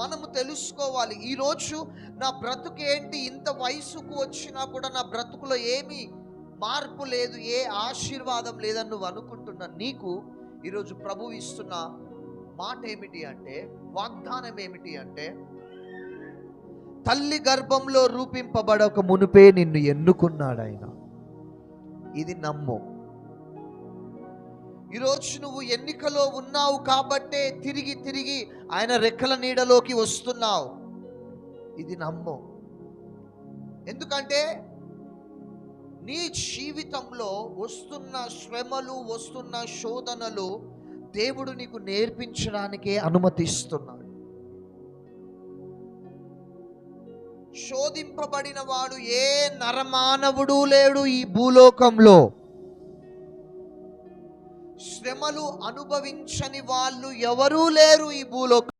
మనము తెలుసుకోవాలి, ఈరోజు నా బ్రతుకు ఏంటి, ఇంత వయసుకు వచ్చినా కూడా నా బ్రతుకులో ఏమీ మార్పు లేదు, ఏ ఆశీర్వాదం లేదని నువ్వు అనుకుంటున్నా నీకు ఈరోజు ప్రభువు ఇస్తున్న మాట ఏమిటి అంటే, వాగ్దానం ఏమిటి అంటే, తల్లి గర్భంలో రూపింపబడక మునుపే నిన్ను ఎన్నుకున్నాడు ఆయన. ఇది నమ్ము. ఈరోజు నువ్వు ఎన్నికలో ఉన్నావు కాబట్టే తిరిగి తిరిగి ఆయన రెక్కల నీడలోకి వస్తున్నావు. ఇది నమ్ము. ఎందుకంటే నీ జీవితంలో వస్తున్న శ్రమలు, వస్తున్న శోధనలు దేవుడు నీకు నేర్పించడానికే అనుమతిస్తున్నాడు. శోధింపబడిన వాడు ఏ నరమానవుడు లేడు ఈ భూలోకంలో. శ్రమలు అనుభవించని వాళ్ళు ఎవరూ లేరు ఈ భూలోకం.